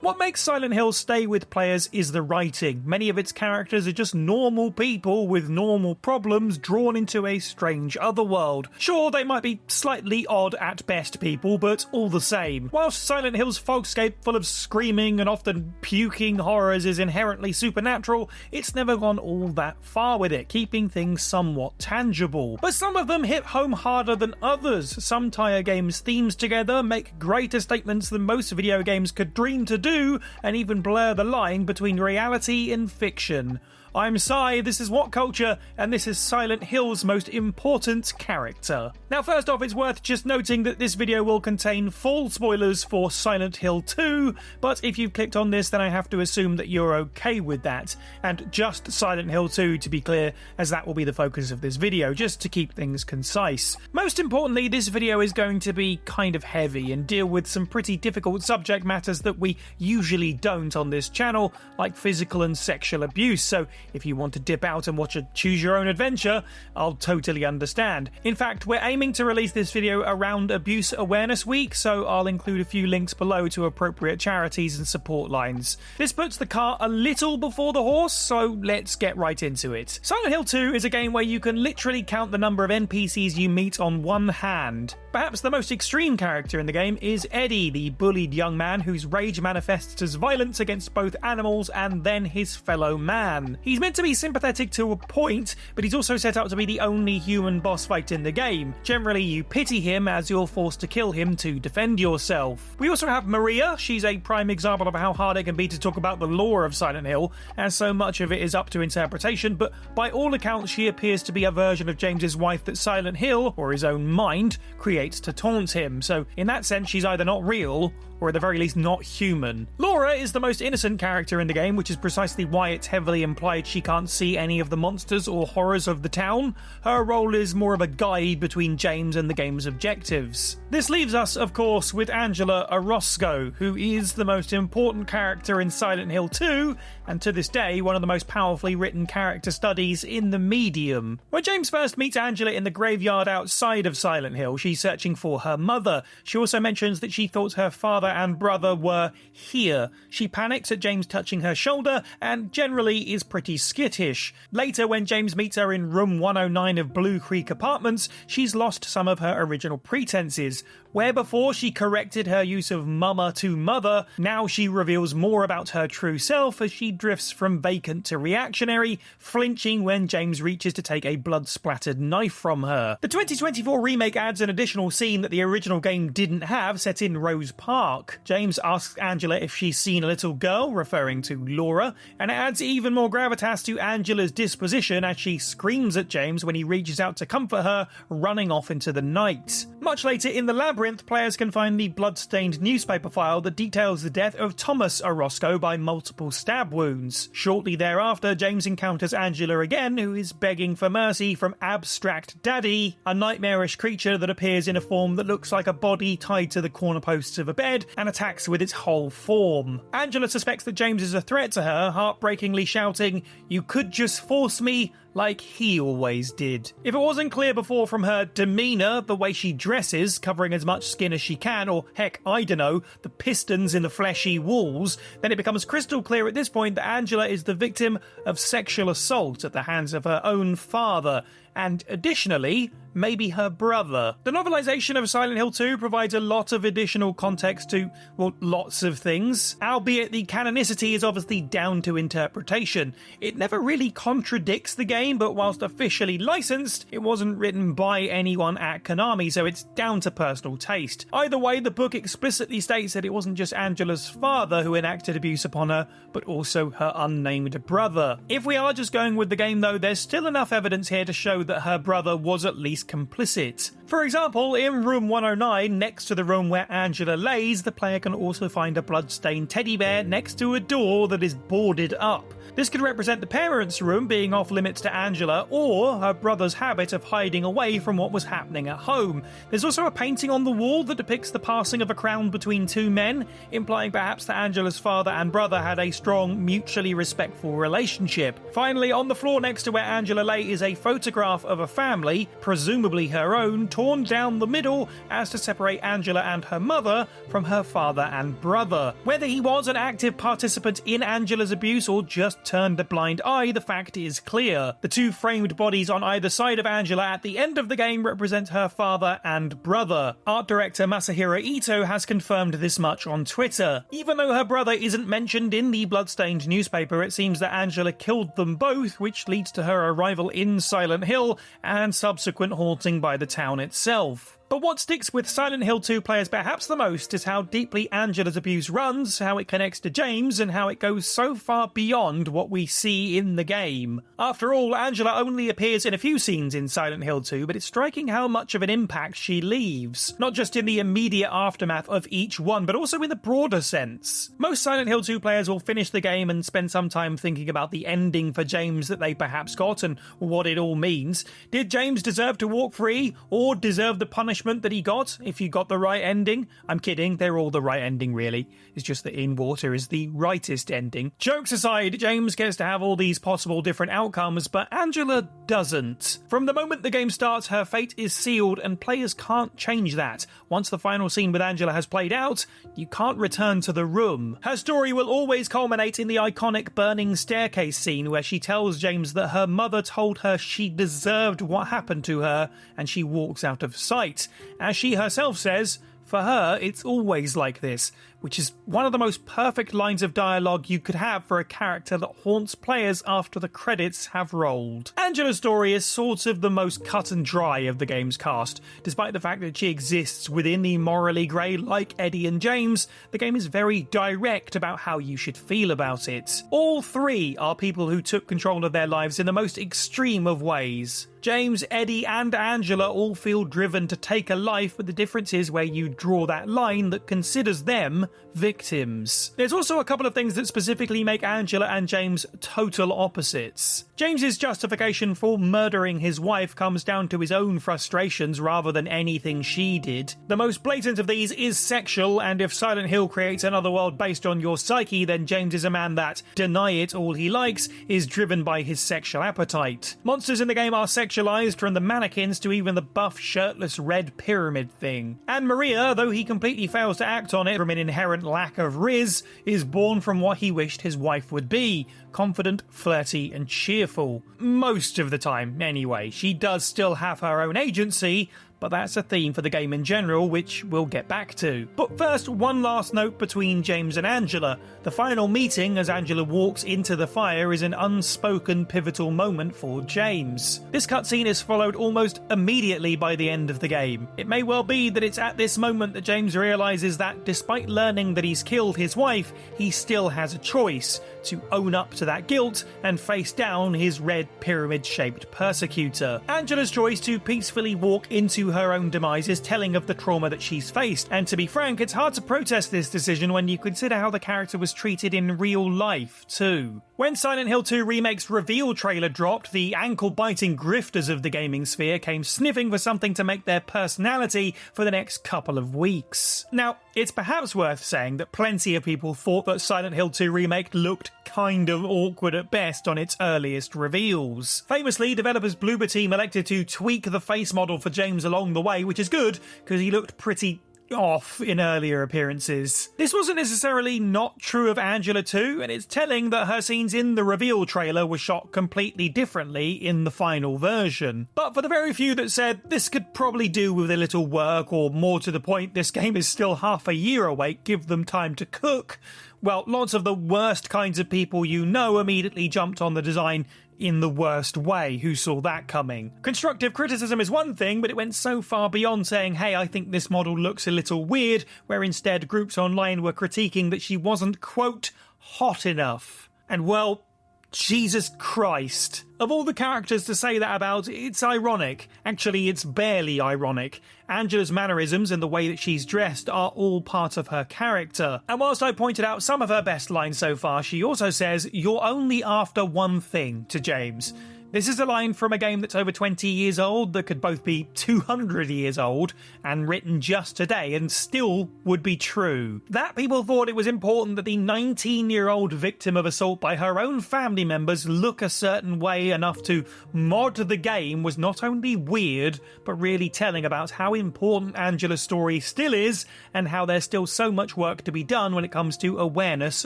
What makes Silent Hill stay with players is the writing. Many of its characters are just normal people with normal problems drawn into a strange otherworld. Sure, they might be slightly odd at best people, but all the same. Whilst Silent Hill's folkscape full of screaming and often puking horrors is inherently supernatural, it's never gone all that far with it, keeping things somewhat tangible. But some of them hit home harder than others. Some tie a game's themes together, make greater statements than most video games could dream to do, and even blur the line between reality and fiction. I'm Sai, this is What Culture, and this is Silent Hill's most important character. Now first off, it's worth just noting that this video will contain full spoilers for Silent Hill 2, but if you've clicked on this then I have to assume that you're okay with that, and just Silent Hill 2 to be clear, as that will be the focus of this video, just to keep things concise. Most importantly, this video is going to be kind of heavy and deal with some pretty difficult subject matters that we usually don't on this channel, like physical and sexual abuse, so if you want to dip out and watch a choose your own adventure, I'll totally understand. In fact, we're aiming to release this video around Abuse Awareness Week, so I'll include a few links below to appropriate charities and support lines. This puts the cart a little before the horse, so let's get right into it. Silent Hill 2 is a game where you can literally count the number of NPCs you meet on one hand. Perhaps the most extreme character in the game is Eddie, the bullied young man whose rage manifests as violence against both animals and then his fellow man. He's meant to be sympathetic to a point, but he's also set up to be the only human boss fight in the game. Generally, you pity him as you're forced to kill him to defend yourself. We also have Maria. She's a prime example of how hard it can be to talk about the lore of Silent Hill, as so much of it is up to interpretation, but by all accounts she appears to be a version of James's wife that Silent Hill, or his own mind, creates to taunt him, so in that sense she's either not real, or at the very least not human. Laura is the most innocent character in the game, which is precisely why it's heavily implied she can't see any of the monsters or horrors of the town. Her role is more of a guide between James and the game's objectives. This leaves us, of course, with Angela Orosco, who is the most important character in Silent Hill 2, and to this day, one of the most powerfully written character studies in the medium. When James first meets Angela in the graveyard outside of Silent Hill, she's searching for her mother. She also mentions that she thought her father and brother were here. She panics at James touching her shoulder and generally is pretty skittish. Later, when James meets her in room 109 of Blue Creek Apartments, she's lost some of her original pretenses. Where before she corrected her use of mama to mother, now she reveals more about her true self as she drifts from vacant to reactionary, flinching when James reaches to take a blood-splattered knife from her. The 2024 remake adds an additional scene that the original game didn't have, set in Rose Park. James asks Angela if she's seen a little girl, referring to Laura, and it adds even more gravitas to Angela's disposition as she screams at James when he reaches out to comfort her, running off into the night. Much later in the labyrinth, players can find the blood-stained newspaper file that details the death of Thomas Orosco by multiple stab wounds. Shortly thereafter, James encounters Angela again, who is begging for mercy from Abstract Daddy, a nightmarish creature that appears in a form that looks like a body tied to the corner posts of a bed and attacks with its whole form. Angela suspects that James is a threat to her, heartbreakingly shouting, "You could just force me like he always did." If it wasn't clear before from her demeanour, the way she dresses, covering as much skin as she can, or heck, I don't know, the pistons in the fleshy walls, then it becomes crystal clear at this point that Angela is the victim of sexual assault at the hands of her own father, and additionally, maybe her brother. The novelisation of Silent Hill 2 provides a lot of additional context to, well, lots of things, albeit the canonicity is obviously down to interpretation. It never really contradicts the game, but whilst officially licensed, it wasn't written by anyone at Konami, so it's down to personal taste. Either way, the book explicitly states that it wasn't just Angela's father who enacted abuse upon her, but also her unnamed brother. If we are just going with the game though, there's still enough evidence here to show that her brother was at least complicit. For example, in room 109, next to the room where Angela lays, the player can also find a blood-stained teddy bear next to a door that is boarded up. This could represent the parents' room being off limits to Angela, or her brother's habit of hiding away from what was happening at home. There's also a painting on the wall that depicts the passing of a crown between two men, implying perhaps that Angela's father and brother had a strong, mutually respectful relationship. Finally, on the floor next to where Angela lay is a photograph of a family, presumably her own, torn down the middle as to separate Angela and her mother from her father and brother. Whether he was an active participant in Angela's abuse or just turned a blind eye, the fact is clear. The two framed bodies on either side of Angela at the end of the game represent her father and brother. Art director Masahiro Ito has confirmed this much on Twitter. Even though her brother isn't mentioned in the bloodstained newspaper, it seems that Angela killed them both, which leads to her arrival in Silent Hill and subsequent haunting by the town itself. But what sticks with Silent Hill 2 players perhaps the most is how deeply Angela's abuse runs, how it connects to James, and how it goes so far beyond what we see in the game. After all, Angela only appears in a few scenes in Silent Hill 2, but it's striking how much of an impact she leaves. Not just in the immediate aftermath of each one, but also in the broader sense. Most Silent Hill 2 players will finish the game and spend some time thinking about the ending for James that they perhaps got and what it all means. Did James deserve to walk free, or deserve the punishment that he got if you got the right ending? I'm kidding, they're all the right ending really. It's just that In Water is the rightest ending. Jokes aside, James gets to have all these possible different outcomes, but Angela doesn't. From the moment the game starts, her fate is sealed and players can't change that. Once the final scene with Angela has played out, you can't return to the room. Her story will always culminate in the iconic burning staircase scene where she tells James that her mother told her she deserved what happened to her, and she walks out of sight. As she herself says, for her, it's always like this, which is one of the most perfect lines of dialogue you could have for a character that haunts players after the credits have rolled. Angela's story is sort of the most cut and dry of the game's cast. Despite the fact that she exists within the morally grey like Eddie and James, the game is very direct about how you should feel about it. All three are people who took control of their lives in the most extreme of ways. James, Eddie and Angela all feel driven to take a life, but the difference is where you draw that line that considers them victims. There's also a couple of things that specifically make Angela and James total opposites. James's justification for murdering his wife comes down to his own frustrations rather than anything she did. The most blatant of these is sexual, and if Silent Hill creates another world based on your psyche, then James is a man that, deny it all he likes, is driven by his sexual appetite. Monsters in the game are sexualized, from the mannequins to even the buff shirtless red pyramid thing. And Maria, though he completely fails to act on it from an inherent lack of riz, is born from what he wished his wife would be: confident, flirty and cheerful. Most of the time, anyway. She does still have her own agency, but that's a theme for the game in general, which we'll get back to. But first, one last note between James and Angela. The final meeting, as Angela walks into the fire, is an unspoken pivotal moment for James. This cutscene is followed almost immediately by the end of the game. It may well be that it's at this moment that James realises that despite learning that he's killed his wife, he still has a choice: to own up to that guilt and face down his red pyramid-shaped persecutor. Angela's choice to peacefully walk into her own demise is telling of the trauma that she's faced, and to be frank, it's hard to protest this decision when you consider how the character was treated in real life too. When Silent Hill 2 Remake's reveal trailer dropped, the ankle-biting grifters of the gaming sphere came sniffing for something to make their personality for the next couple of weeks. Now, it's perhaps worth saying that plenty of people thought that Silent Hill 2 Remake looked kind of awkward at best on its earliest reveals. Famously, developers Bloober Team elected to tweak the face model for James along the way, which is good, because he looked pretty off in earlier appearances. This wasn't necessarily not true of Angela too, and it's telling that her scenes in the reveal trailer were shot completely differently in the final version. But for the very few that said this could probably do with a little work, or more to the point, this game is still half a year away, give them time to cook, well, lots of the worst kinds of people you know immediately jumped on the design in the worst way. Who saw that coming? Constructive criticism is one thing, but it went so far beyond saying, hey, I think this model looks a little weird, where instead groups online were critiquing that she wasn't, quote, hot enough. And well, Jesus Christ. Of all the characters to say that about, it's ironic. Actually, it's barely ironic. Angela's mannerisms and the way that she's dressed are all part of her character. And whilst I pointed out some of her best lines so far, she also says, "You're only after one thing," to James. This is a line from a game that's over 20 years old that could both be 200 years old and written just today and still would be true. That people thought it was important that the 19-year-old victim of assault by her own family members look a certain way enough to mod the game was not only weird, but really telling about how important Angela's story still is and how there's still so much work to be done when it comes to awareness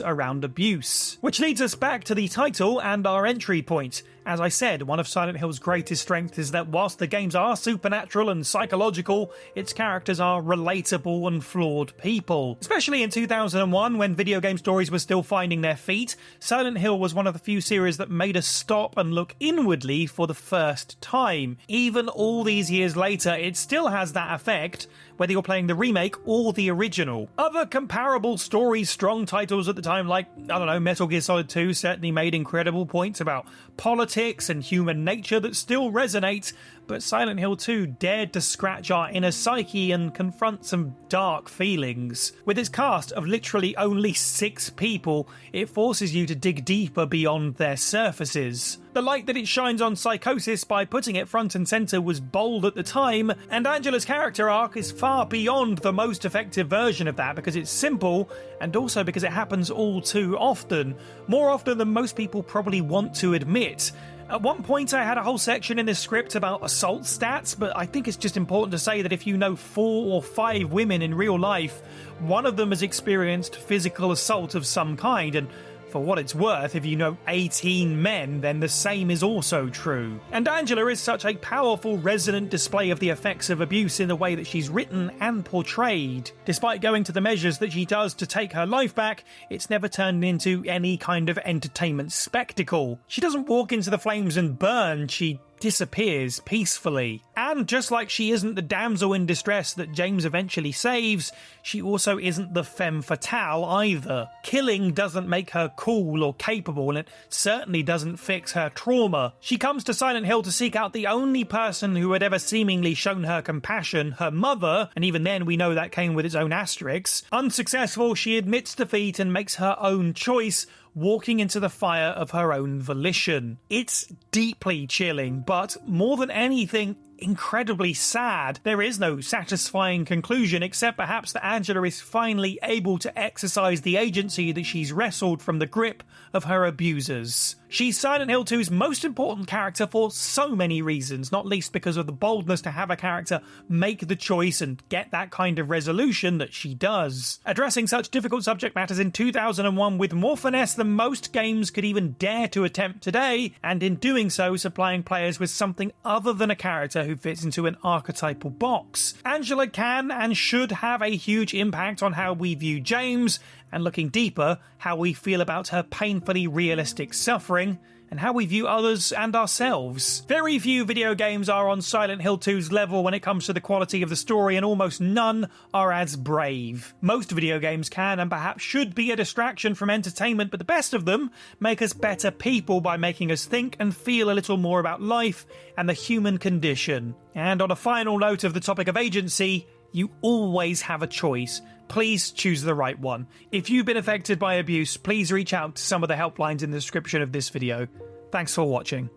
around abuse. Which leads us back to the title and our entry point. As I said, one of Silent Hill's greatest strengths is that whilst the games are supernatural and psychological, its characters are relatable and flawed people. Especially in 2001, when video game stories were still finding their feet, Silent Hill was one of the few series that made us stop and look inwardly for the first time. Even all these years later, it still has that effect, whether you're playing the remake or the original. Other comparable story-strong titles at the time, like, I don't know, Metal Gear Solid 2 certainly made incredible points about politics and human nature that still resonate, but Silent Hill 2 dared to scratch our inner psyche and confront some dark feelings. With its cast of literally only 6 people, it forces you to dig deeper beyond their surfaces. The light that it shines on Psychosis by putting it front and centre was bold at the time, and Angela's character arc is far beyond the most effective version of that because it's simple, and also because it happens all too often. More often than most people probably want to admit. At one point I had a whole section in this script about assault stats, but I think it's just important to say that if you know 4 or 5 women in real life, one of them has experienced physical assault of some kind, and for what it's worth, if you know 18 men, then the same is also true. And Angela is such a powerful, resonant display of the effects of abuse in the way that she's written and portrayed. Despite going to the measures that she does to take her life back, it's never turned into any kind of entertainment spectacle. She doesn't walk into the flames and burn, she disappears peacefully. And just like she isn't the damsel in distress that James eventually saves, she also isn't the femme fatale either. Killing doesn't make her cool or capable, and it certainly doesn't fix her trauma. She comes to Silent Hill to seek out the only person who had ever seemingly shown her compassion, her mother, and even then we know that came with its own asterisks. Unsuccessful, she admits defeat and makes her own choice, walking into the fire of her own volition. It's deeply chilling, but more than anything, incredibly sad. There is no satisfying conclusion, except perhaps that Angela is finally able to exercise the agency that she's wrestled from the grip of her abusers. She's Silent Hill 2's most important character for so many reasons, not least because of the boldness to have a character make the choice and get that kind of resolution that she does. Addressing such difficult subject matters in 2001 with more finesse than most games could even dare to attempt today, and in doing so supplying players with something other than a character who fits into an archetypal box. Angela can and should have a huge impact on how we view James, and looking deeper, how we feel about her painfully realistic suffering, and how we view others and ourselves. Very few video games are on Silent Hill 2's level when it comes to the quality of the story, and almost none are as brave. Most video games can and perhaps should be a distraction from entertainment, but the best of them make us better people by making us think and feel a little more about life and the human condition. And on a final note of the topic of agency, you always have a choice. Please choose the right one. If you've been affected by abuse, please reach out to some of the helplines in the description of this video. Thanks for watching.